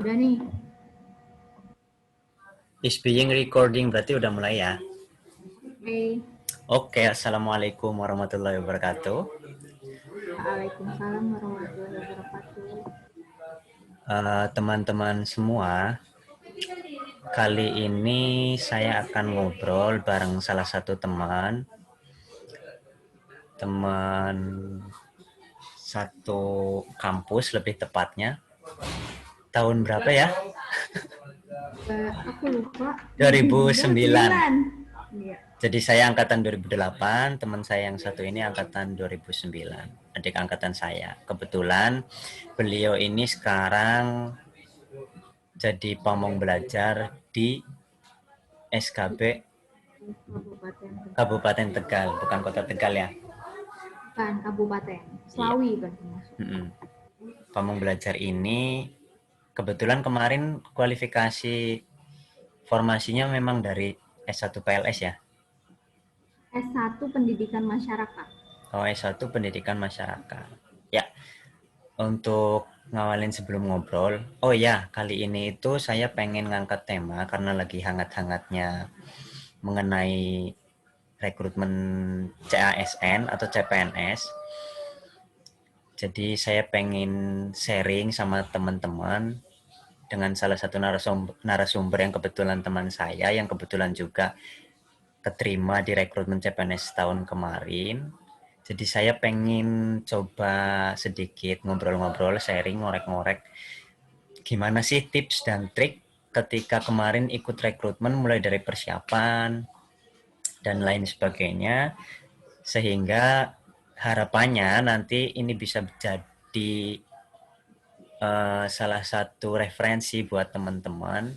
Udah nih. Is being recording berarti udah mulai ya. Oke. Oke, assalamualaikum warahmatullahi wabarakatuh. Waalaikumsalam warahmatullahi wabarakatuh. Teman-teman semua, kali ini saya akan ngobrol bareng salah satu teman satu kampus lebih tepatnya. Tahun berapa ya? Aku lupa. 2009. 9. Iya. Jadi saya angkatan 2008, teman saya yang satu ini angkatan 2009, adik angkatan saya. Kebetulan beliau ini sekarang jadi pamong belajar di SKB Kabupaten Tegal. Kabupaten Tegal, bukan Kota Tegal ya. Bukan kabupaten. Iya. Slawi kan termasuk. Pamong belajar ini kebetulan kemarin kualifikasi formasinya memang dari S1 PLS ya. S1 Pendidikan Masyarakat. Oh, S1 Pendidikan Masyarakat. Ya, untuk ngawalin sebelum ngobrol, oh ya, kali ini itu saya pengen ngangkat tema karena lagi hangat-hangatnya mengenai rekrutmen CASN atau CPNS. Jadi saya pengen sharing sama teman-teman dengan salah satu narasumber yang kebetulan teman saya, yang kebetulan juga keterima di rekrutmen CPNS tahun kemarin. Jadi saya pengen coba sedikit ngobrol-ngobrol, sharing, ngorek-ngorek gimana sih tips dan trik ketika kemarin ikut rekrutmen, mulai dari persiapan dan lain sebagainya, sehingga harapannya nanti ini bisa jadi salah satu referensi buat teman-teman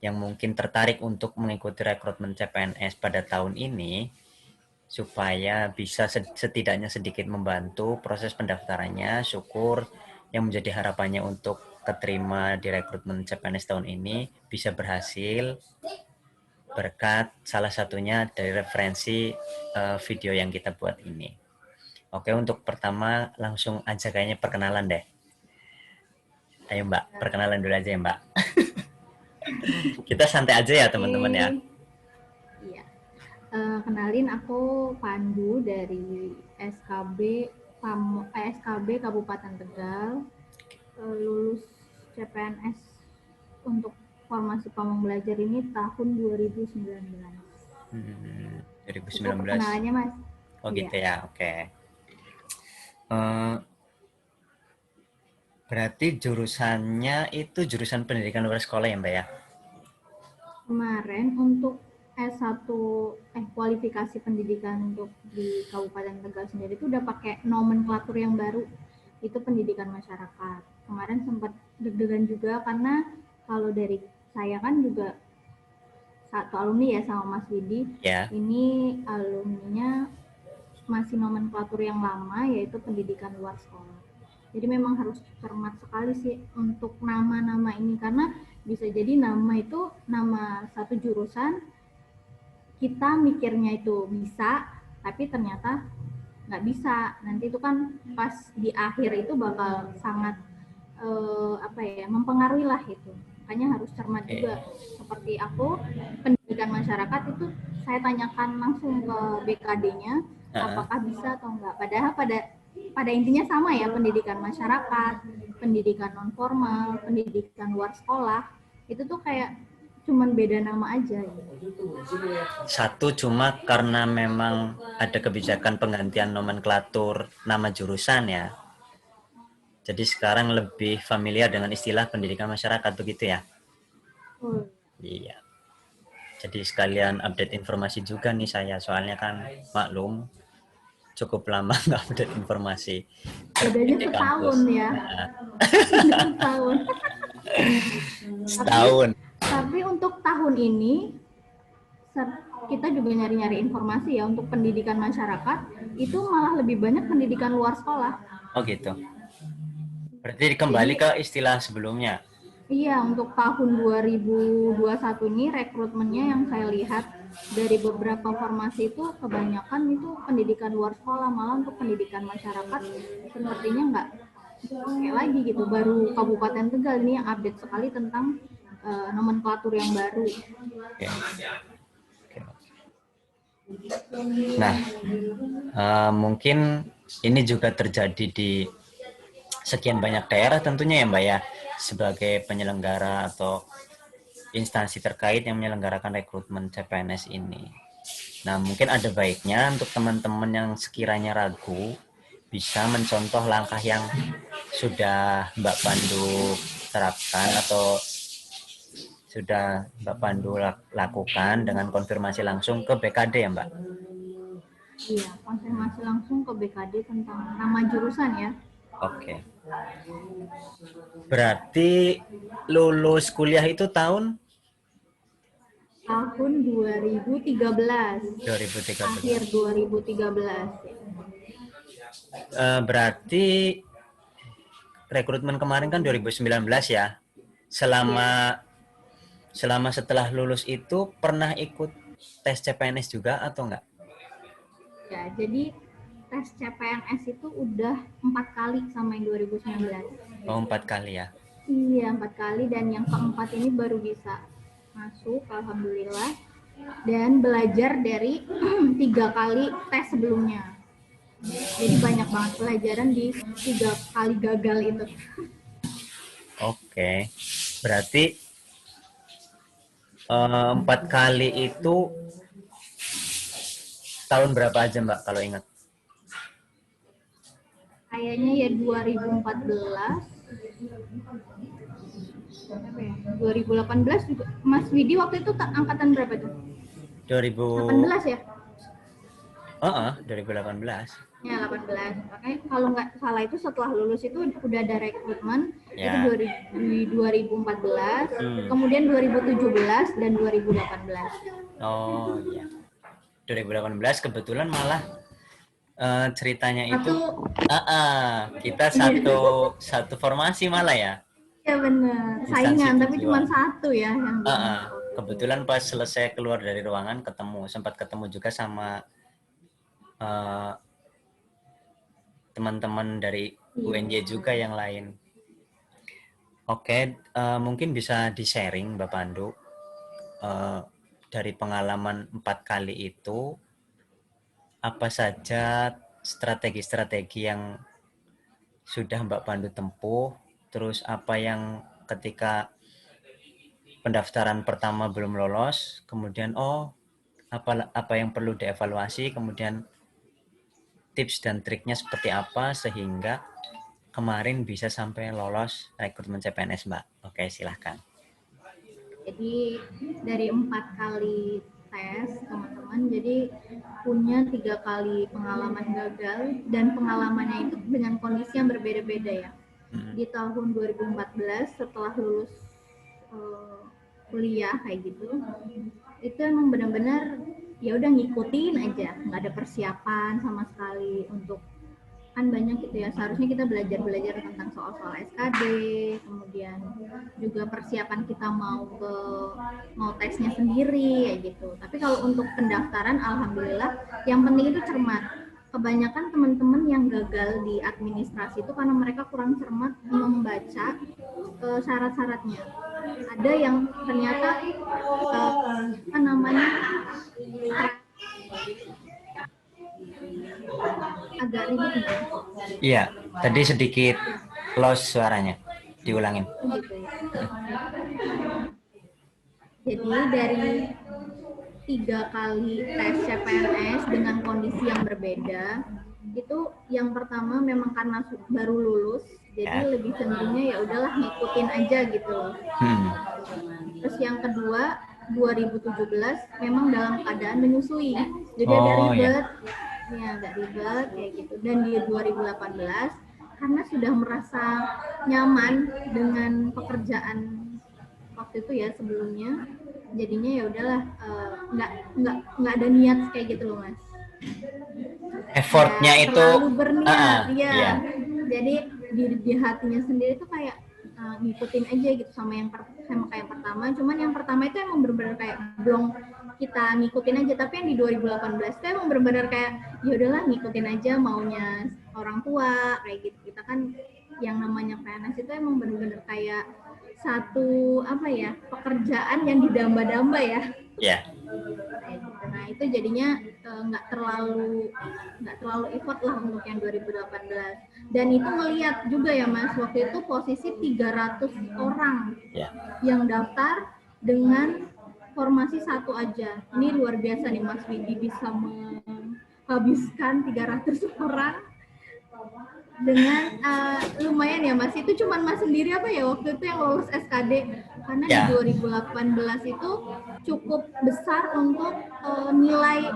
yang mungkin tertarik untuk mengikuti rekrutmen CPNS pada tahun ini, supaya bisa setidaknya sedikit membantu proses pendaftarannya. Syukur yang menjadi harapannya untuk keterima di rekrutmen CPNS tahun ini bisa berhasil berkat salah satunya dari referensi video yang kita buat ini. Oke, untuk pertama langsung aja kayaknya perkenalan deh. Ayo Mbak, perkenalan dulu aja ya Mbak. Kita santai aja ya teman-teman ya. Iya. Kenalin, aku Pandu dari SKB Kabupaten Tegal. Lulus CPNS untuk formasi pamong belajar ini tahun 2019. 2019. Itu perkenalannya, Mas. Oh Iya. gitu ya, oke. Berarti jurusannya itu jurusan pendidikan luar sekolah ya Mbak ya? Kemarin untuk S1 kualifikasi pendidikan untuk di Kabupaten Tegal sendiri itu udah pakai nomenklatur yang baru. Itu pendidikan masyarakat. Kemarin sempat deg-degan juga karena kalau dari saya kan juga satu alumni ya sama Mas Widi. Ya. Ini alumninya masih nomenklatur yang lama, yaitu pendidikan luar sekolah. Jadi memang harus cermat sekali sih untuk nama-nama ini, karena bisa jadi nama itu nama satu jurusan, kita mikirnya itu bisa, tapi ternyata nggak bisa. Nanti itu kan pas di akhir itu bakal sangat mempengaruhi lah itu. Makanya harus cermat juga. Seperti aku, pendidikan masyarakat itu saya tanyakan langsung ke BKD-nya apakah bisa atau enggak. Padahal pada intinya sama ya, pendidikan masyarakat, pendidikan non formal, pendidikan luar sekolah, itu tuh kayak cuman beda nama aja gitu. Satu cuma karena memang ada kebijakan penggantian nomenklatur nama jurusan ya. Jadi sekarang lebih familiar dengan istilah pendidikan masyarakat begitu ya? Iya. Jadi sekalian update informasi juga nih saya, soalnya kan maklum cukup lama nggak update informasi terkait Bedanya di setahun kampus. ya. Nah, Setahun. setahun. Tapi untuk tahun ini kita juga nyari-nyari informasi ya, untuk pendidikan masyarakat itu malah lebih banyak pendidikan luar sekolah. Oh gitu. Berarti kembali Jadi ke istilah sebelumnya. iya, untuk tahun 2021 ini rekrutmennya yang saya lihat dari beberapa formasi itu kebanyakan itu pendidikan luar sekolah, malah untuk pendidikan masyarakat sepertinya pakai lagi gitu. Baru Kabupaten Tegal ini yang update sekali tentang nomenklatur yang baru. Oke. Nah, mungkin ini juga terjadi di sekian banyak daerah tentunya ya Mbak ya, sebagai penyelenggara atau instansi terkait yang menyelenggarakan rekrutmen CPNS ini. Nah, mungkin ada baiknya untuk teman-teman yang sekiranya ragu bisa mencontoh langkah yang sudah Mbak Pandu terapkan atau sudah Mbak Pandu lakukan dengan konfirmasi langsung ke BKD ya Mbak? Iya, konfirmasi langsung ke BKD tentang nama jurusan ya. Oke. Berarti lulus kuliah itu tahun Tahun 2013. 2013. Akhir 2013. Berarti rekrutmen kemarin kan 2019 ya. Selama selama setelah lulus itu pernah ikut tes CPNS juga atau enggak? Ya, jadi tes CPNS itu udah 4 kali sama yang 2019. Oh, 4 kali ya. Iya, 4 kali dan yang keempat ini baru bisa masuk, alhamdulillah. Dan belajar dari 3 kali tes sebelumnya. Jadi banyak banget pelajaran di 3 kali gagal itu. Oke. Berarti 4 kali itu tahun berapa aja Mbak kalau ingat? Kayaknya ya 2014, 2018 juga. Mas Widi waktu itu angkatan berapa tuh? 2000 18 ya? 2018. Ya 18. Makanya kalau nggak salah itu setelah lulus itu udah ada rekrutmen itu Ya. di 2014, kemudian 2017 dan 2018. Oh iya. 2018 kebetulan malah ceritanya itu kita satu formasi malah ya. Ya benar. Instansi Saingan tapi cuma tujuan. satu ya yang Kebetulan pas selesai keluar dari ruangan sempat ketemu juga sama teman-teman dari UNJ juga yang lain. Oke, mungkin bisa di-sharing Mbak Pandu dari pengalaman 4 kali itu apa saja strategi-strategi yang sudah Mbak Pandu tempuh, terus apa yang ketika pendaftaran pertama belum lolos, kemudian apa yang perlu dievaluasi, kemudian tips dan triknya seperti apa sehingga kemarin bisa sampai lolos rekrutmen CPNS Mbak. Oke, silahkan. Jadi dari 4 kali tes teman-teman, jadi punya 3 kali pengalaman gagal dan pengalamannya itu dengan kondisi yang berbeda-beda ya. Di tahun 2014 setelah lulus kuliah kayak gitu, itu emang benar-benar ya udah ngikutin aja, nggak ada persiapan sama sekali untuk kan banyak gitu ya, seharusnya kita belajar tentang soal-soal SKD, kemudian juga persiapan kita mau tesnya sendiri ya gitu. Tapi kalau untuk pendaftaran alhamdulillah yang penting itu cermat. Kebanyakan teman-teman yang gagal di administrasi itu karena mereka kurang cermat membaca syarat-syaratnya. Ada yang ternyata apa namanya agak ribet nih. Iya, tadi sedikit loss suaranya. Diulangin. Gitu ya. Jadi dari 3 kali tes CPNS dengan kondisi yang berbeda, itu yang pertama memang karena baru lulus, jadi lebih cenderungnya ya udahlah ngikutin aja gitu loh. Terus yang kedua 2017 memang dalam keadaan menyusui, jadi agak ribet, ya agak ribet kayak gitu. Dan di 2018 karena sudah merasa nyaman dengan pekerjaan waktu itu ya sebelumnya, jadinya ya udahlah nggak ada niat kayak gitu loh Mas. Effortnya ya, itu terlalu berniat iya. Jadi di hatinya sendiri tuh kayak ngikutin aja gitu sama kayak pertama. Cuman yang pertama itu emang benar-benar kayak belum kita ngikutin aja, tapi yang di 2018 itu emang benar-benar kayak ya udahlah ngikutin aja maunya orang tua kayak gitu. Kita kan yang namanya PNS itu emang bener-bener kayak satu apa ya, pekerjaan yang didamba-damba ya. Ya. Nah itu jadinya nggak terlalu effort lah untuk yang 2018. Dan itu ngelihat juga ya Mas, waktu itu posisi 300 orang Ya. yang daftar dengan formasi satu aja. Ini luar biasa nih Mas Widi bisa menghabiskan 300 orang dengan lumayan ya Mas. Itu cuman Mas sendiri apa ya waktu itu yang lolos SKD, karena di Ya. 2018 itu cukup besar untuk nilai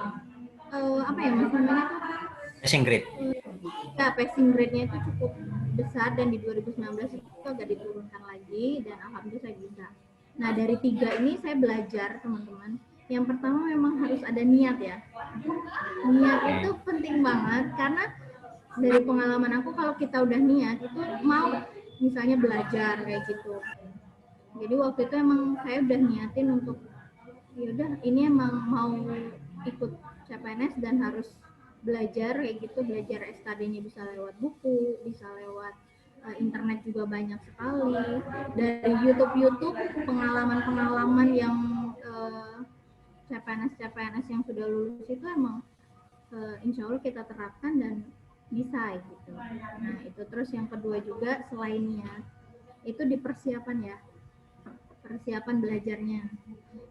apa ya Mas namanya tuh, Passing grade. ya passing grade-nya itu cukup besar, dan di 2019 itu agak diturunkan lagi dan alhamdulillah saya bisa. Nah dari 3 ini saya belajar teman-teman. Yang pertama memang harus ada niat ya. Niat itu penting banget, karena dari pengalaman aku kalau kita udah niat itu mau misalnya belajar kayak gitu. Jadi waktu itu emang saya udah niatin untuk yaudah ini emang mau ikut CPNS dan harus belajar kayak gitu, belajar SKD-nya bisa lewat buku, bisa lewat internet juga banyak sekali, dari YouTube pengalaman-pengalaman yang CPNS yang sudah lulus itu emang insya Allah kita terapkan dan bisa gitu. Nah itu terus yang kedua juga selainnya itu di persiapan ya, persiapan belajarnya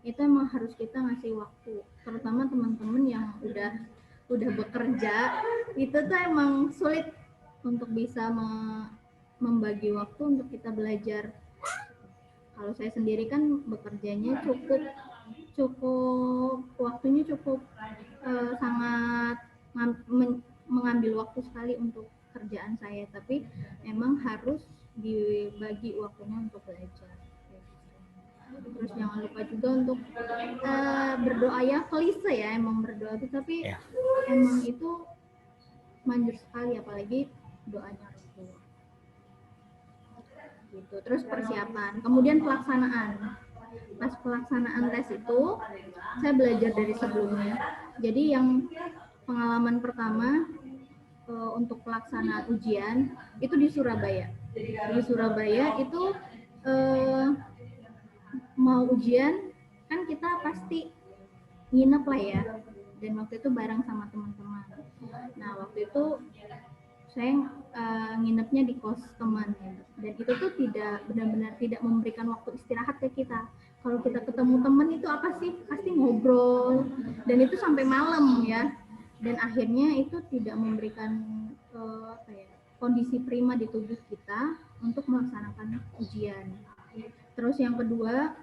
itu emang harus kita ngasih waktu, terutama teman-teman yang udah bekerja itu tuh emang sulit untuk bisa membagi waktu untuk kita belajar. Kalau saya sendiri kan bekerjanya cukup cukup waktunya cukup sangat mengambil waktu sekali untuk kerjaan saya, tapi emang harus dibagi waktunya untuk belajar. Terus jangan lupa juga untuk berdoa ya, klise ya emang berdoa itu, tapi Ya. emang itu manjur sekali apalagi doanya orang tua gitu. Terus persiapan, kemudian pelaksanaan. Pas pelaksanaan tes itu saya belajar dari sebelumnya. Jadi yang pengalaman pertama untuk pelaksanaan ujian itu di Surabaya. Di Surabaya itu mau ujian kan kita pasti nginep lah ya, dan waktu itu bareng sama teman-teman. Nah waktu itu saya nginepnya di kos teman gitu. Dan itu tuh tidak benar-benar tidak memberikan waktu istirahat ke kita. Kalau kita ketemu teman itu apa sih, pasti ngobrol, dan itu sampai malam ya, dan akhirnya itu tidak memberikan kondisi prima di tubuh kita untuk melaksanakan ujian. Terus yang kedua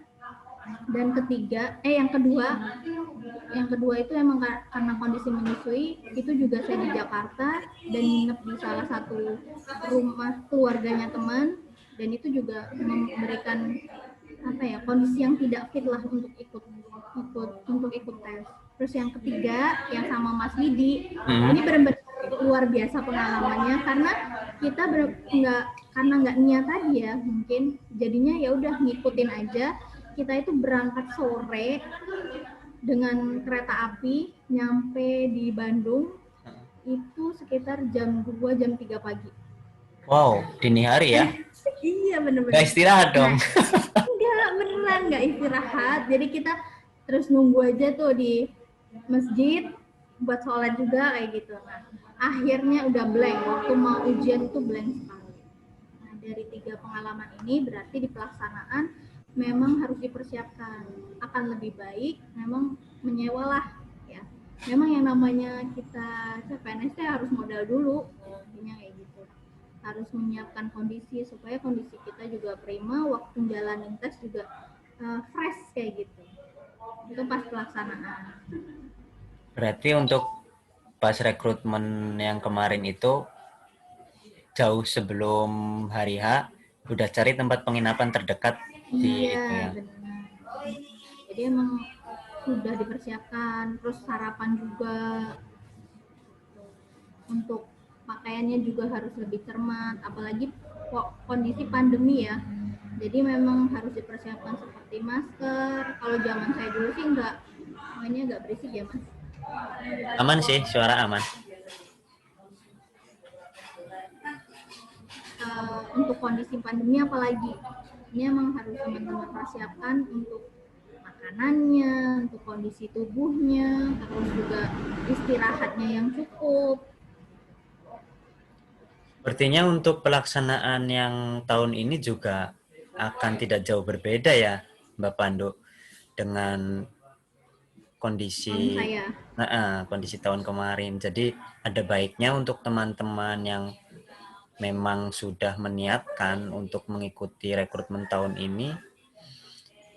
dan ketiga yang kedua itu emang karena kondisi menyusui, itu juga saya di Jakarta dan nginep di salah satu rumah keluarganya teman, dan itu juga memberikan apa ya, kondisi yang tidak fit lah untuk ikut tes. Terus yang ketiga yang sama Mas Widi, ini benar-benar luar biasa pengalamannya, karena kita karena nggak niat tadi ya, mungkin jadinya ya udah ngikutin aja. Kita itu berangkat sore dengan kereta api, nyampe di Bandung itu sekitar jam 2, jam 3 pagi. Wow, dini hari ya? Iya bener-bener. Gak istirahat dong. Enggak, beneran nggak istirahat. Jadi kita terus nunggu aja tuh di masjid buat sholat juga kayak gitu. Nah, akhirnya udah blank, waktu mau ujian itu blank sekali. Nah, dari 3 pengalaman ini berarti di pelaksanaan memang harus dipersiapkan. Akan lebih baik memang menyewalah ya. Memang yang namanya kita CPNS harus modal dulu, intinya kayak gitu. Harus menyiapkan kondisi supaya kondisi kita juga prima, waktu jalanin tes juga fresh kayak gitu. Itu pas pelaksanaan. Berarti untuk pas rekrutmen yang kemarin itu jauh sebelum hari H udah cari tempat penginapan terdekat di itu ya. Benar. Jadi emang sudah dipersiapkan, terus sarapan juga, untuk pakaiannya juga harus lebih cermat, apalagi kondisi pandemi ya. Jadi memang harus dipersiapkan seperti masker. Kalau zaman saya dulu sih nggak berisik ya Mas. Aman sih, suara aman. untuk kondisi pandemi apalagi ini emang harus teman-teman persiapkan untuk makanannya, untuk kondisi tubuhnya, terus juga istirahatnya yang cukup. Sepertinya untuk pelaksanaan yang tahun ini juga akan tidak jauh berbeda ya, Mbak Pandu, dengan Tahun kondisi saya. kondisi tahun kemarin. Jadi ada baiknya untuk teman-teman yang memang sudah meniatkan untuk mengikuti rekrutmen tahun ini,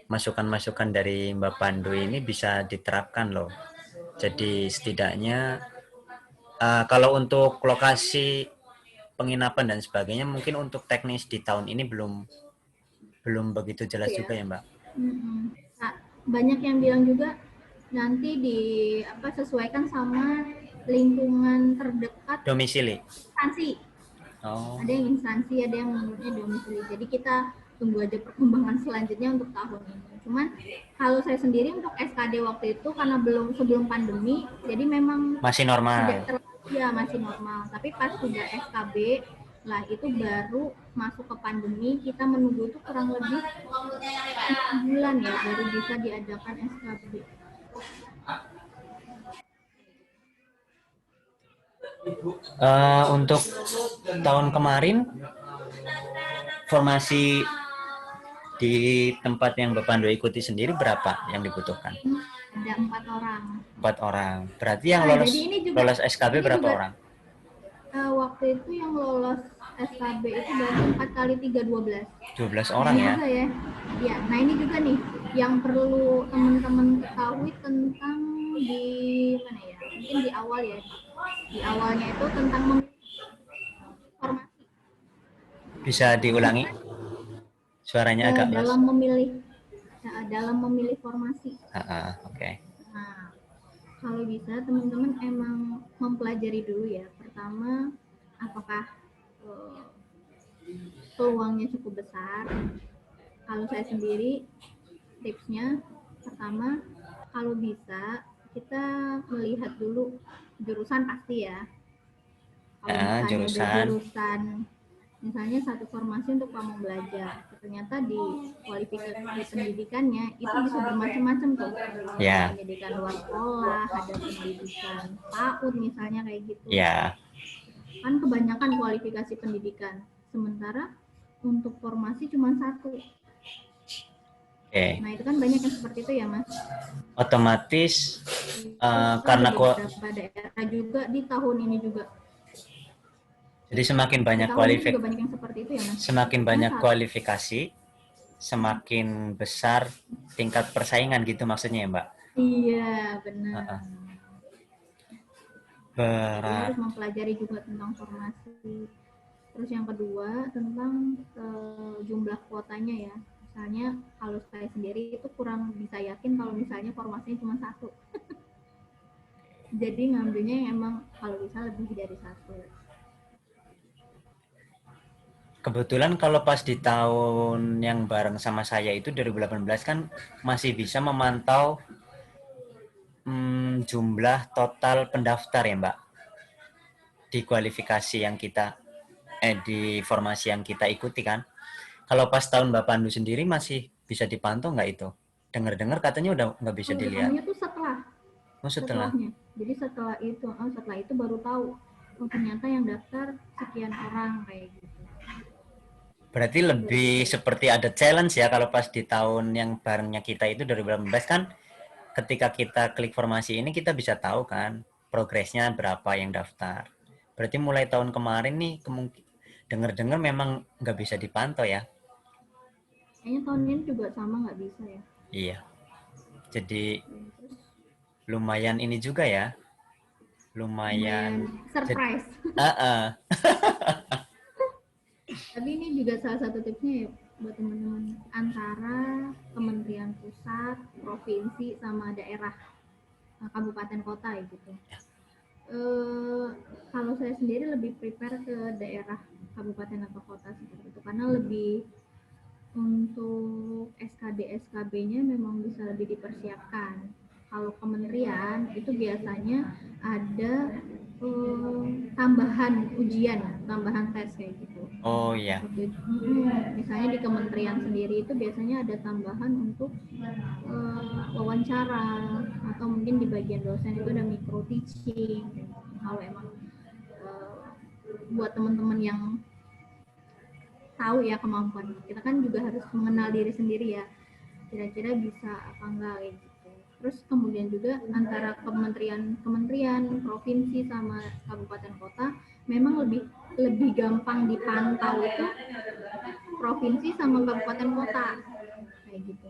masukan-masukan dari Mbak Pandu ini bisa diterapkan loh. Jadi setidaknya kalau untuk lokasi penginapan dan sebagainya mungkin untuk teknis di tahun ini belum begitu jelas Ya. juga ya Mbak. Nah, banyak yang bilang juga nanti sesuaikan sama lingkungan terdekat Domisili. instansi. Oh. Ada yang instansi, ada yang menurutnya domisili. Jadi kita tunggu aja perkembangan selanjutnya untuk tahun ini. Cuman kalau saya sendiri untuk SKD waktu itu karena sebelum pandemi, jadi memang Masih tidak normal. terlalu ya masih normal. Tapi pas sudah SKB lah itu baru masuk ke pandemi, kita menunggu itu kurang lebih 6 bulan ya baru bisa diadakan SKB. Untuk tahun kemarin formasi di tempat yang Mbak Pandu ikuti sendiri berapa yang dibutuhkan? Ada 4 orang. 4 orang. Berarti yang Jadi ini juga, lolos SKB berapa juga, orang? Waktu itu yang lolos SKB itu berarti 4 kali 3 12. 12 Nah orang ini ya. juga ya. Ya, nah ini juga nih yang perlu teman-teman ketahui tentang di mana ya? Mungkin di awal ya. Di awalnya itu tentang formasi. Bisa diulangi? Suaranya agak los. Dalam memilih formasi. Oke. Nah, kalau bisa teman-teman emang mempelajari dulu ya. Pertama, apakah peluangnya cukup besar. Kalau saya sendiri tipsnya pertama kalau bisa kita melihat dulu jurusan pasti ya. Kalau misalnya ada jurusan misalnya satu formasi untuk kamu belajar, ternyata di kualifikasi pendidikannya itu bisa bermacam-macam tuh. Ya. Pendidikan luar sekolah, ada pendidikan PAUD misalnya kayak gitu. Ya. Kan kebanyakan kualifikasi pendidikan. Sementara untuk formasi cuma satu. Oke. Nah itu kan banyak yang seperti itu ya Mas. Otomatis karena beberapa daerah juga di tahun ini juga. Jadi semakin banyak Semakin banyak kualifikasi, semakin besar tingkat persaingan gitu maksudnya ya Mbak? Iya benar. Jadi harus mempelajari juga tentang formasi. Terus yang kedua tentang jumlah kuotanya ya. Misalnya kalau saya sendiri itu kurang bisa yakin kalau misalnya formasinya cuma satu. Jadi ngambilnya yang emang kalau bisa lebih dari satu. Kebetulan kalau pas di tahun yang bareng sama saya itu 2018 kan masih bisa memantau jumlah total pendaftar ya Mbak di kualifikasi yang kita di formasi yang kita ikuti kan. Kalau pas tahun Mbak Pandu sendiri masih bisa dipantau nggak itu? Dengar-dengar katanya udah nggak bisa dilihat. Itu setelah. Setelahnya. Jadi setelah itu baru tahu oh ternyata yang daftar sekian orang kayak gitu. Berarti lebih seperti ada challenge ya kalau pas di tahun yang barengnya kita itu 2018 kan ketika kita klik formasi ini kita bisa tahu kan progresnya berapa yang daftar. Berarti mulai tahun kemarin nih dengar-dengar memang nggak bisa dipantau ya. Kayaknya tahun ini juga sama nggak bisa ya. Iya. Jadi lumayan ini juga ya. Lumayan surprise. Tapi ini juga salah satu tipsnya ya buat teman-teman antara kementerian pusat, provinsi sama daerah kabupaten kota gitu. Kalau saya sendiri lebih prepare ke daerah kabupaten atau kota seperti itu karena lebih untuk SKB-nya memang bisa lebih dipersiapkan. Kalau kementerian itu biasanya ada tambahan ujian, tambahan tes kayak gitu. Oh iya. Waktu itu, misalnya di kementerian sendiri itu biasanya ada tambahan untuk wawancara, atau mungkin di bagian dosen itu ada micro teaching. Kalau emang eh, buat teman-teman yang tahu ya kemampuan kita, kan juga harus mengenal diri sendiri ya, kira-kira bisa apa enggak kayak gitu. Terus kemudian juga antara kementerian provinsi sama kabupaten kota memang lebih lebih gampang dipantau itu provinsi sama kabupaten kota kayak gitu.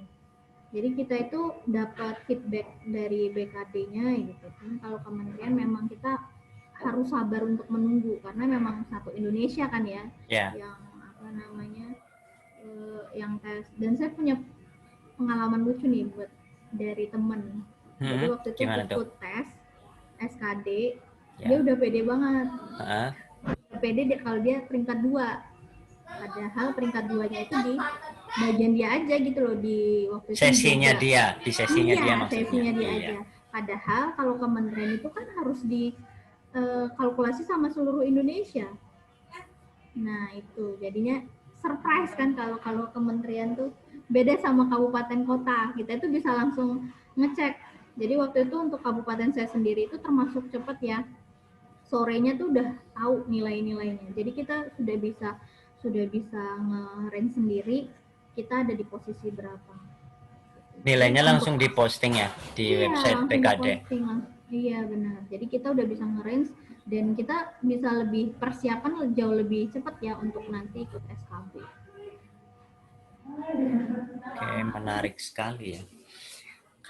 Jadi kita itu dapat feedback dari BKD-nya gitu kan. Kalau kementerian memang kita harus sabar untuk menunggu karena memang satu Indonesia kan ya, Ya. yang apa namanya, yang tes. Dan saya punya pengalaman lucu nih buat dari temen. Jadi waktu itu Gimana tuh? ikut tes SKD, dia Ya. udah pede banget. Heeh. Pede dia kalau dia peringkat 2. Padahal peringkat 2-nya itu di bagian dia aja gitu loh, di waktu itu di Sesinya Jogja. dia, di sesinya dia Iya, maksudnya. sesinya dia Iya. aja. Padahal kalau kementerian itu kan harus di kalkulasi sama seluruh Indonesia. Nah, itu jadinya surprise kan kalau kalau kementerian tuh beda sama kabupaten kota. Kita itu bisa langsung ngecek. Jadi waktu itu untuk kabupaten saya sendiri itu termasuk cepat ya. Sorenya tuh udah tahu nilai-nilainya. Jadi kita sudah bisa nge-rank sendiri kita ada di posisi berapa. Jadi Nilainya untuk langsung diposting ya di iya website langsung PKD. diposting langsung. Iya benar. Jadi kita udah bisa nge-range dan kita bisa lebih persiapan jauh lebih cepat ya untuk nanti ikut SKB. Oke, menarik sekali ya.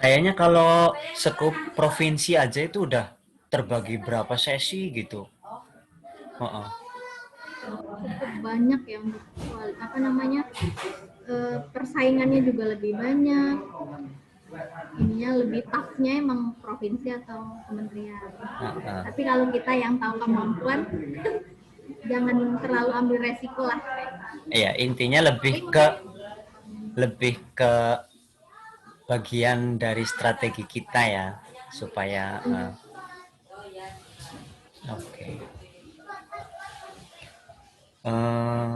Kayaknya kalau sekup provinsi aja itu udah terbagi berapa sesi gitu. Heeh. Cukup banyak ya untuk apa namanya, persaingannya juga lebih banyak, ininya lebih tough-nya emang provinsi atau kementerian. Heeh. Tapi kalau kita yang tahu kemampuan jangan terlalu ambil resiko lah. Iya, intinya Tapi maksudnya lebih ke bagian dari strategi kita ya supaya oke. Eh,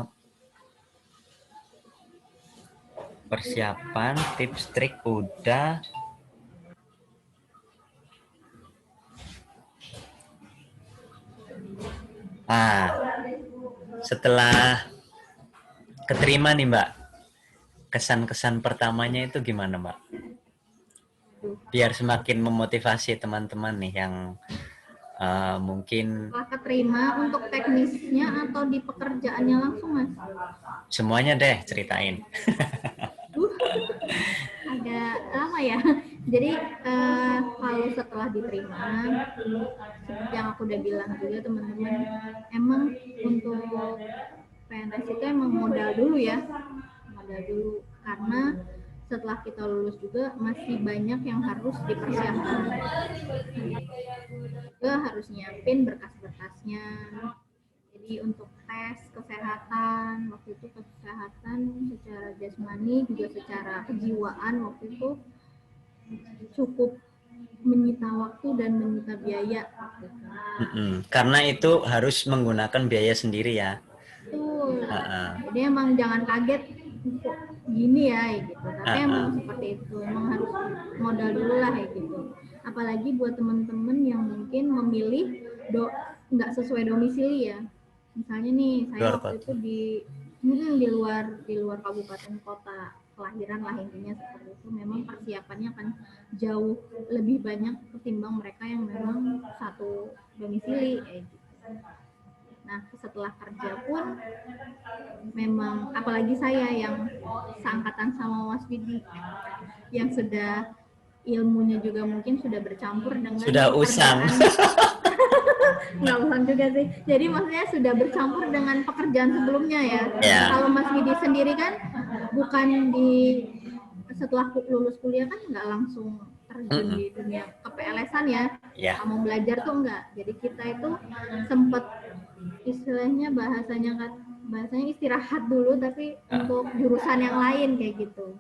persiapan, tips trik udah. Ah, setelah keterima nih Mbak, kesan-kesan pertamanya itu gimana Mbak? Biar semakin memotivasi teman-teman nih yang mungkin setelah keterima untuk teknisnya atau di pekerjaannya langsung mas? semuanya deh ceritain. Agak lama ya. Jadi kalau setelah diterima, seperti yang aku udah bilang juga teman-teman, emang untuk PNS itu emang modal dulu ya, modal dulu karena setelah kita lulus juga masih banyak yang harus dipersiapkan. Juga harus nyiapin berkas-berkasnya. Jadi untuk tes kesehatan, waktu itu kesehatan secara jasmani juga secara kejiwaan waktu itu cukup menyita waktu dan menyita biaya. Karena itu harus menggunakan biaya sendiri ya. Betul. Uh-uh. Jadi emang jangan kaget kok gini ya gitu. Tapi emang Uh-uh. seperti itu. Emang harus modal dulu lah ya gitu. Apalagi buat teman-teman yang mungkin memilih nggak sesuai domisili ya. Misalnya nih saya Luar waktu kota. itu di luar kabupaten kota kelahiran lah, intinya seperti itu. Memang persiapannya akan jauh lebih banyak ketimbang mereka yang memang satu domisili kayak gitu. Nah, setelah kerja pun memang apalagi saya yang seangkatan sama Mas Widi yang sudah ilmunya juga mungkin sudah bercampur dengan Sudah usang. pekerjaan. Nggak usang juga sih. Jadi maksudnya sudah bercampur dengan pekerjaan sebelumnya ya. Ya. Kalau Mas Widi sendiri kan bukan di setelah lulus kuliah kan nggak langsung terjun di dunia ke-PLS-an ya. Ya. Kamu belajar tuh enggak. Jadi kita itu sempat istilahnya bahasanya istirahat dulu tapi untuk jurusan yang lain kayak gitu.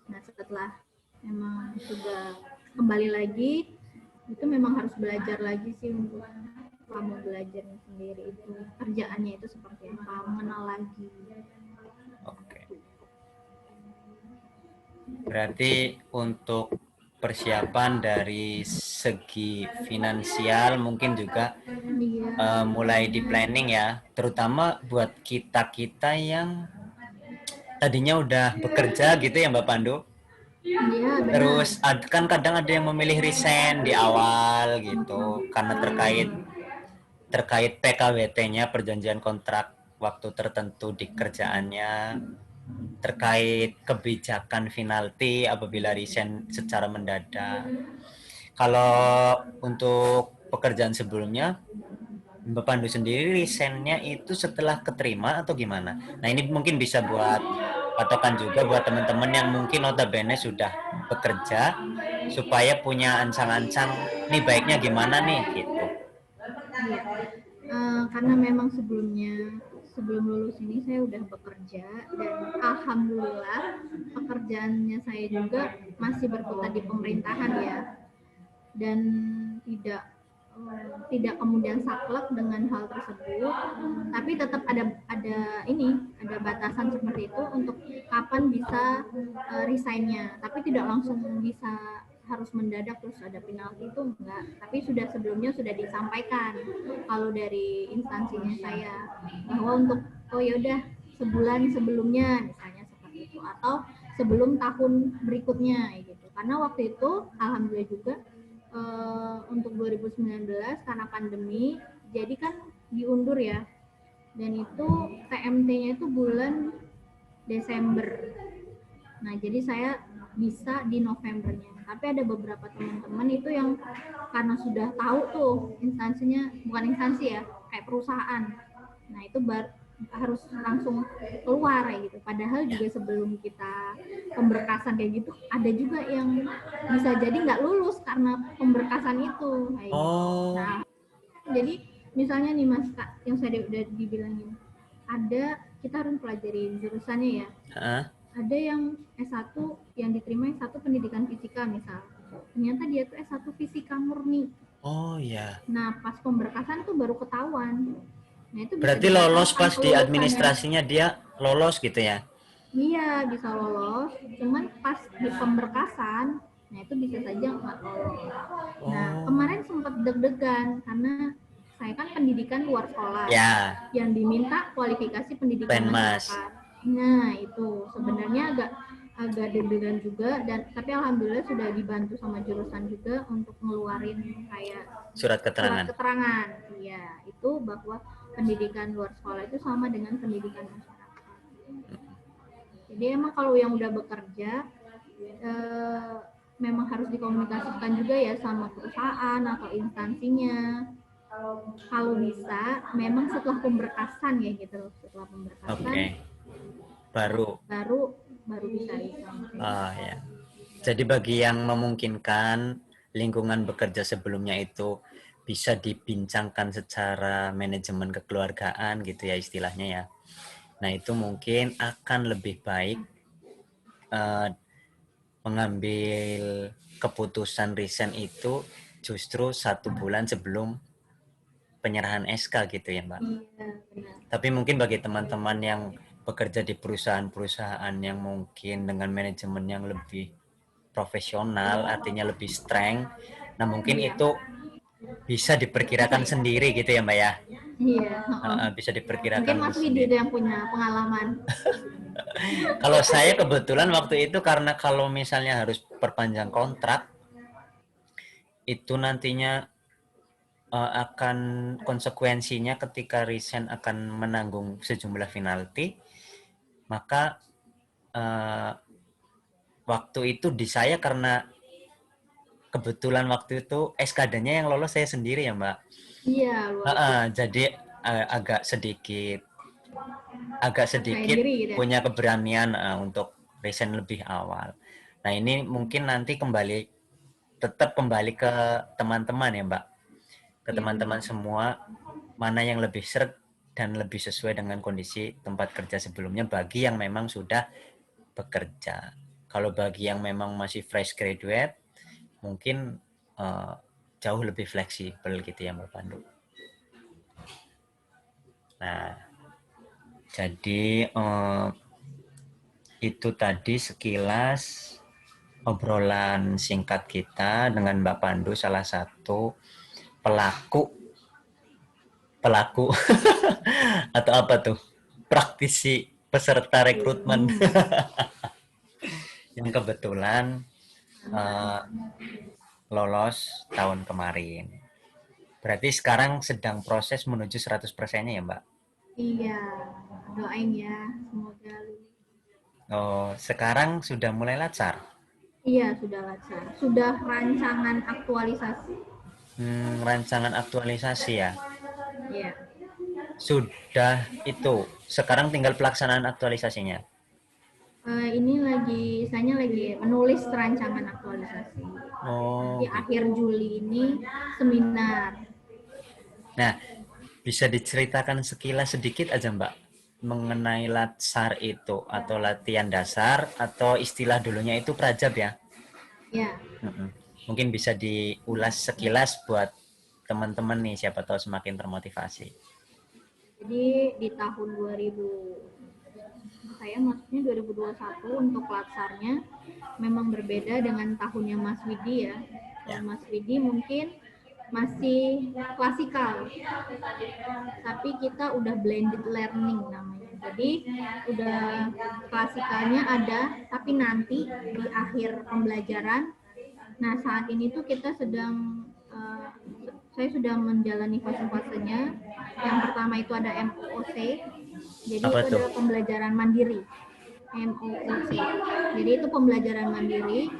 Nah setelah memang sudah kembali lagi itu memang harus belajar lagi sih untuk kamu belajar sendiri itu kerjaannya itu seperti apa, mengenal lagi. Oke. Berarti untuk persiapan dari segi finansial mungkin juga mulai di planning ya, terutama buat kita yang tadinya udah bekerja gitu ya Mbak Pandu. Iya, benar. Terus kan kadang ada yang memilih resign di awal gitu karena terkait PKWT-nya, perjanjian kontrak waktu tertentu di kerjaannya, terkait kebijakan penalti apabila resign secara mendadak. Kalau untuk pekerjaan sebelumnya, Mbak Pandu sendiri resignnya itu setelah keterima atau gimana? Nah ini mungkin bisa buat patokan juga buat teman-teman yang mungkin notabene sudah bekerja supaya punya ancang-ancang nih baiknya gimana nih gitu. Iya. Karena memang sebelum lulus ini saya udah bekerja dan alhamdulillah pekerjaannya saya juga masih berkutat di pemerintahan ya, dan tidak tidak kemudian saklek dengan hal tersebut, tapi tetap ada batasan seperti itu untuk kapan bisa resignnya, tapi tidak langsung bisa harus mendadak terus ada penalti itu enggak, tapi sebelumnya sudah disampaikan kalau dari instansinya saya bahwa untuk ya udah sebulan sebelumnya misalnya seperti itu, atau sebelum tahun berikutnya gitu, karena waktu itu alhamdulillah juga untuk 2019 karena pandemi jadi kan diundur ya, dan itu TMT-nya itu bulan Desember. Nah jadi saya bisa di Novembernya, tapi ada beberapa teman-teman itu yang karena sudah tahu tuh instansinya, bukan instansi ya, kayak perusahaan, nah itu harus langsung keluar kayak gitu, padahal juga sebelum kita pemberkasan kayak gitu ada juga yang bisa jadi nggak lulus karena pemberkasan itu kayak gitu. Nah jadi misalnya nih Mas Kak, yang saya udah dibilangin, ada kita harus pelajari jurusannya ya. Ada yang S1 yang diterima S1 pendidikan fisika misal, ternyata dia tuh S1 fisika murni. Oh iya. Nah pas pemberkasan tuh baru ketahuan. Nah itu bisa berarti lolos pas di kelulusannya. administrasinya dia lolos gitu ya? Iya bisa lolos, cuman pas di pemberkasan, nah itu bisa saja nggak lolos. Nah kemarin sempat deg-degan karena saya kan pendidikan luar sekolah, ya, yang diminta kualifikasi pendidikan masyarakat. Nah itu sebenarnya agak deg-degan juga, dan tapi alhamdulillah sudah dibantu sama jurusan juga untuk ngeluarin kayak surat keterangan. Iya, itu bahwa pendidikan luar sekolah itu sama dengan pendidikan masyarakat. Jadi emang kalau yang udah bekerja memang harus dikomunikasikan juga ya sama perusahaan atau instansinya. Kalau bisa memang setelah pemberkasan ya gitu, setelah pemberkasan baru bisa resign. Ya. Jadi bagi yang memungkinkan lingkungan bekerja sebelumnya itu bisa dibincangkan secara manajemen kekeluargaan gitu ya istilahnya ya. Nah itu mungkin akan lebih baik mengambil keputusan resign itu justru 1 bulan sebelum penyerahan SK gitu ya Mbak. Iya, benar. Tapi mungkin bagi teman-teman yang bekerja di perusahaan-perusahaan yang mungkin dengan manajemen yang lebih profesional, artinya lebih strength, nah mungkin itu bisa diperkirakan sendiri gitu ya Mbak ya. Iya. Bisa diperkirakan. Mungkin Mas Widi itu yang punya pengalaman. Kalau saya kebetulan waktu itu karena kalau misalnya harus perpanjang kontrak, itu nantinya akan konsekuensinya ketika resign akan menanggung sejumlah penalti, maka waktu itu di saya karena kebetulan waktu itu SKD-nya yang lolos saya sendiri ya Mbak. Iya. Jadi agak sedikit diri, gitu ya? Punya keberanian untuk resign lebih awal. Nah ini mungkin nanti tetap kembali ke teman-teman ya Mbak, ke teman-teman semua, mana yang lebih seret dan lebih sesuai dengan kondisi tempat kerja sebelumnya bagi yang memang sudah bekerja. Kalau bagi yang memang masih fresh graduate, mungkin jauh lebih fleksibel gitu ya Mbak Pandu. Nah, jadi itu tadi sekilas obrolan singkat kita dengan Mbak Pandu, salah satu pelaku pelaku atau apa tuh, praktisi peserta rekrutmen Hmm, yang kebetulan mantap. uh, lolos tahun kemarin. Berarti sekarang sedang proses menuju 100%-nya ya, Mbak? Iya, doain ya, semoga lulus. Oh, sekarang sudah mulai lancar. Iya, sudah lancar. Sudah rancangan aktualisasi. Rancangan aktualisasi ya. Iya. Sudah itu. Sekarang tinggal pelaksanaan aktualisasinya. Ini saya lagi menulis rancangan aktualisasi. Nanti Oh, gitu. akhir Juli ini seminar. Nah, bisa diceritakan sekilas sedikit aja, Mbak, mengenai latsar itu atau latihan dasar atau istilah dulunya itu prajab ya. Ya, Mungkin bisa diulas sekilas buat teman-teman nih, siapa tahu semakin termotivasi. jadi di tahun 2000, saya maksudnya 2021 untuk latsarnya memang berbeda dengan tahunnya Mas Widi ya. Kalau Ya. Mas Widi mungkin masih klasikal, tapi kita udah blended learning namanya. Jadi udah klasikalnya ada, tapi nanti di akhir pembelajaran. Nah, saat ini tuh kita sedang saya sudah menjalani fase-fasenya. Yang pertama itu ada MOOC. Jadi Apa itu tuh? adalah pembelajaran mandiri. MOOC. Jadi itu pembelajaran mandiri.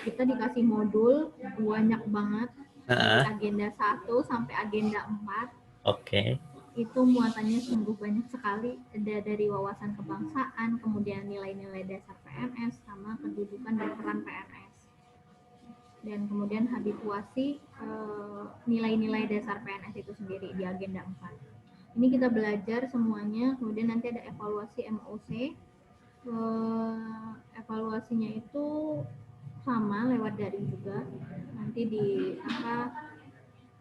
Kita dikasih modul banyak banget dari Heeh. agenda 1 sampai agenda 4. Oke. Itu muatannya sungguh banyak sekali. Ada dari wawasan kebangsaan, kemudian nilai-nilai dasar PNS, sama kedudukan dan peran PNS. Dan kemudian habituasi nilai-nilai dasar PNS itu sendiri di agenda 4. Ini kita belajar semuanya, kemudian nanti ada evaluasi MOC. Evaluasinya itu sama lewat daring juga. Nanti di apa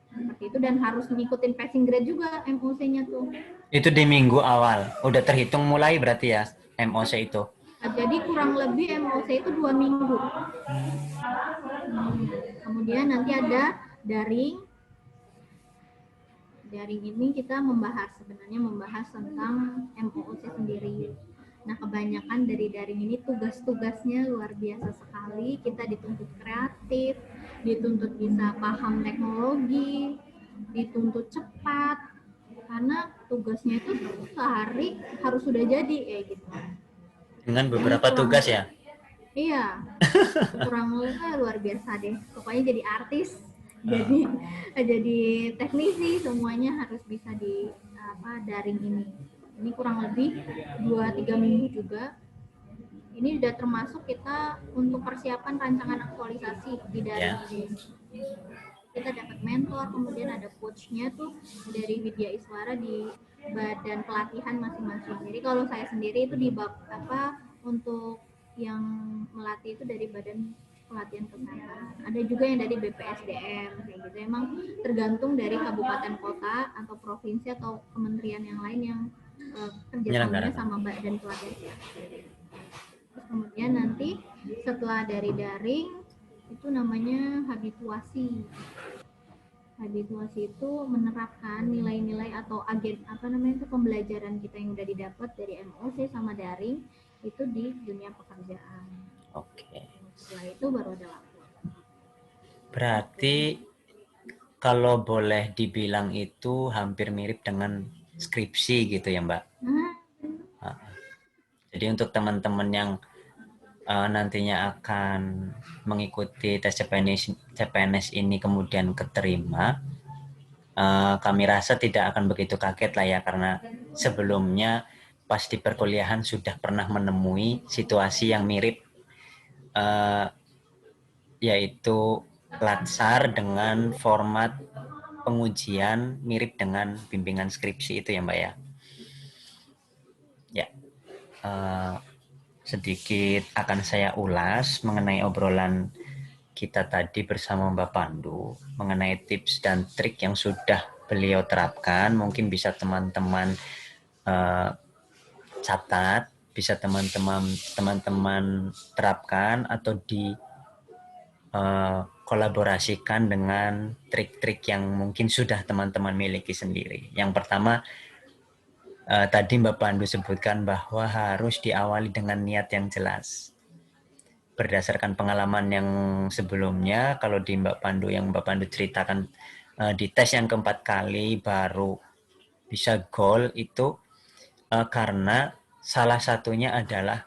seperti itu, dan harus ngikutin passing grade juga MOC-nya tuh. Itu di minggu awal. Udah terhitung mulai berarti ya MOC itu. Nah, jadi kurang lebih MOC itu 2 minggu. Kemudian nanti ada daring. Daring ini kita membahas tentang MOOC sendiri. Nah, kebanyakan dari daring ini tugas-tugasnya luar biasa sekali. Kita dituntut kreatif, dituntut bisa paham teknologi, dituntut cepat, karena tugasnya itu sehari harus sudah jadi kayak gitu. Dengan Jadi beberapa tugas ya. iya, kurang lebih luar biasa deh. Pokoknya jadi artis, jadi jadi teknisi, semuanya harus bisa di daring ini. Ini kurang lebih 2-3 minggu juga. Ini udah termasuk kita untuk persiapan rancangan aktualisasi di daring Ya. ini. Kita dapat mentor, kemudian ada coachnya tuh dari Widya Iswara di badan pelatihan masing-masing. Jadi kalau saya sendiri itu di untuk yang melatih itu dari badan pelatihan kesehatan. Ada juga yang dari BPSDM kayak gitu. Emang tergantung dari kabupaten kota atau provinsi atau kementerian yang lain yang kerjasamanya Menyelenggarakan. sama badan pelatihan kesehatan. Terus kemudian nanti setelah dari daring itu namanya habituasi. Habituasi itu menerapkan nilai-nilai atau pembelajaran kita yang udah didapat dari MOC sama daring itu di dunia pekerjaan. Oke. Setelah itu baru ada lapor. Berarti kalau boleh dibilang itu hampir mirip dengan skripsi gitu ya, Mbak. Nah, Jadi untuk teman-teman yang nantinya akan mengikuti tes CPNS ini kemudian keterima, kami rasa tidak akan begitu kaget lah ya, karena sebelumnya pas di perkuliahan sudah pernah menemui situasi yang mirip, yaitu latsar dengan format pengujian mirip dengan bimbingan skripsi itu ya, Mbak ya. Ya, sedikit akan saya ulas mengenai obrolan kita tadi bersama Mbak Pandu mengenai tips dan trik yang sudah beliau terapkan. Mungkin bisa teman-teman catat, bisa teman-teman terapkan atau di kolaborasikan dengan trik-trik yang mungkin sudah teman-teman miliki sendiri. Yang pertama, tadi Mbak Pandu sebutkan bahwa harus diawali dengan niat yang jelas. Berdasarkan pengalaman yang sebelumnya, kalau di Mbak Pandu yang Mbak Pandu ceritakan di tes yang keempat kali baru bisa goal itu karena salah satunya adalah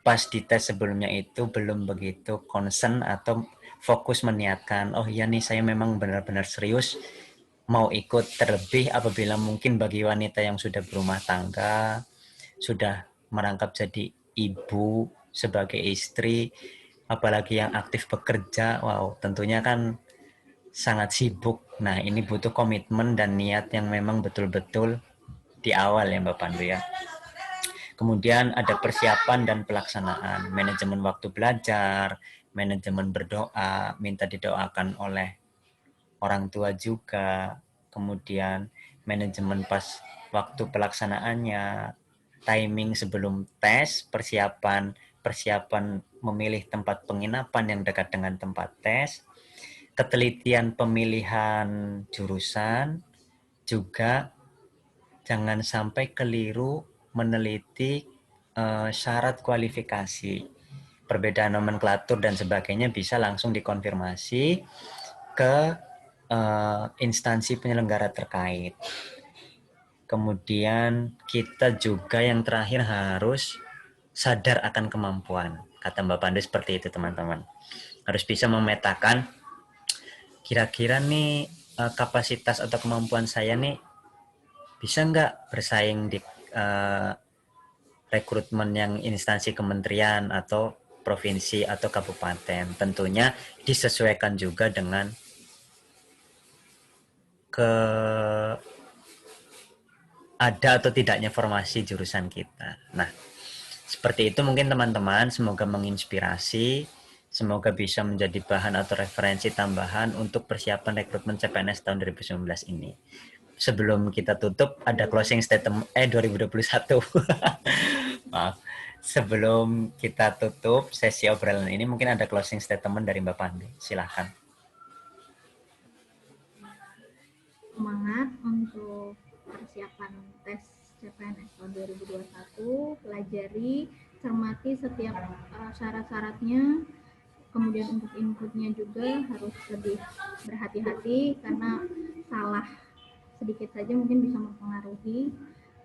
pas di tes sebelumnya itu belum begitu concern atau fokus meniatkan, oh iya nih saya memang benar-benar serius mau ikut, terlebih apabila mungkin bagi wanita yang sudah berumah tangga, sudah merangkap jadi ibu, sebagai istri, apalagi yang aktif bekerja, wow tentunya kan sangat sibuk. Nah ini butuh komitmen dan niat yang memang betul-betul di awal ya Mbak Pandu ya. Kemudian ada persiapan dan pelaksanaan, manajemen waktu belajar, manajemen berdoa, minta didoakan oleh orang tua juga, kemudian manajemen pas waktu pelaksanaannya, timing sebelum tes, persiapan memilih tempat penginapan yang dekat dengan tempat tes, ketelitian pemilihan jurusan, juga jangan sampai keliru meneliti syarat kualifikasi, perbedaan nomenklatur dan sebagainya bisa langsung dikonfirmasi ke instansi penyelenggara terkait. Kemudian kita juga yang terakhir harus sadar akan kemampuan. Kata Mbak Pandu seperti itu teman-teman. Harus bisa memetakan kira-kira nih kapasitas atau kemampuan saya nih bisa nggak bersaing di rekrutmen yang instansi kementerian atau provinsi atau kabupaten. Tentunya disesuaikan juga dengan ke ada atau tidaknya formasi jurusan kita. Nah, seperti itu mungkin teman-teman, semoga menginspirasi, semoga bisa menjadi bahan atau referensi tambahan untuk persiapan rekrutmen CPNS tahun 2019 ini. Sebelum kita tutup, ada closing statement 2021. Maaf. Sebelum kita tutup sesi obrolan ini, mungkin ada closing statement dari Mbak Pandu. Silahkan. Semangat untuk persiapan tes CPNS tahun 2021, pelajari, cermati setiap syarat-syaratnya, kemudian untuk inputnya juga harus lebih berhati-hati karena salah sedikit saja mungkin bisa mempengaruhi.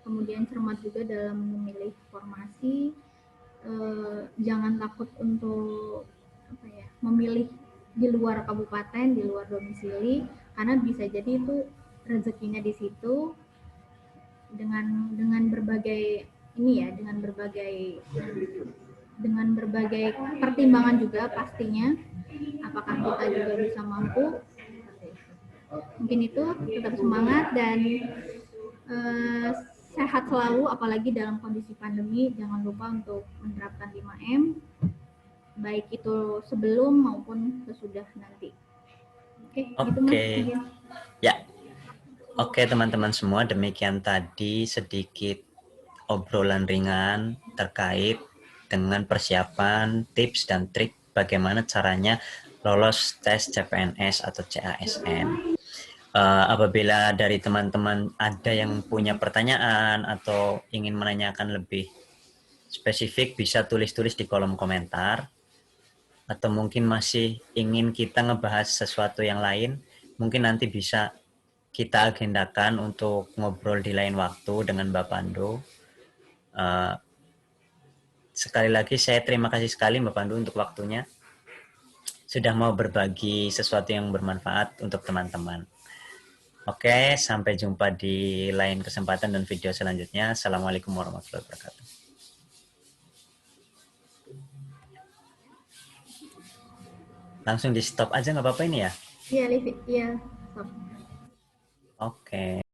Kemudian cermat juga dalam memilih formasi, jangan takut untuk memilih di luar kabupaten, di luar domisili, karena bisa jadi itu rezekinya di situ dengan berbagai dengan berbagai pertimbangan juga pastinya, apakah kita juga bisa mampu. Mungkin itu, tetap semangat dan sehat selalu, apalagi dalam kondisi pandemi. Jangan lupa untuk menerapkan 5M, baik itu sebelum maupun sesudah nanti. Oke. Ya. Oke teman-teman semua, demikian tadi sedikit obrolan ringan terkait dengan persiapan, tips dan trik bagaimana caranya lolos tes CPNS atau CASN. Apabila dari teman-teman ada yang punya pertanyaan atau ingin menanyakan lebih spesifik, bisa tulis-tulis di kolom komentar. Atau mungkin masih ingin kita ngebahas sesuatu yang lain, mungkin nanti bisa kita agendakan untuk ngobrol di lain waktu dengan Mbak Pandu. Sekali lagi saya terima kasih sekali Mbak Pandu untuk waktunya. Sudah mau berbagi sesuatu yang bermanfaat untuk teman-teman. Oke, sampai jumpa di lain kesempatan dan video selanjutnya. Assalamualaikum warahmatullahi wabarakatuh. Langsung di stop aja nggak apa-apa ini ya? Iya, Livi. Iya, stop. Oke.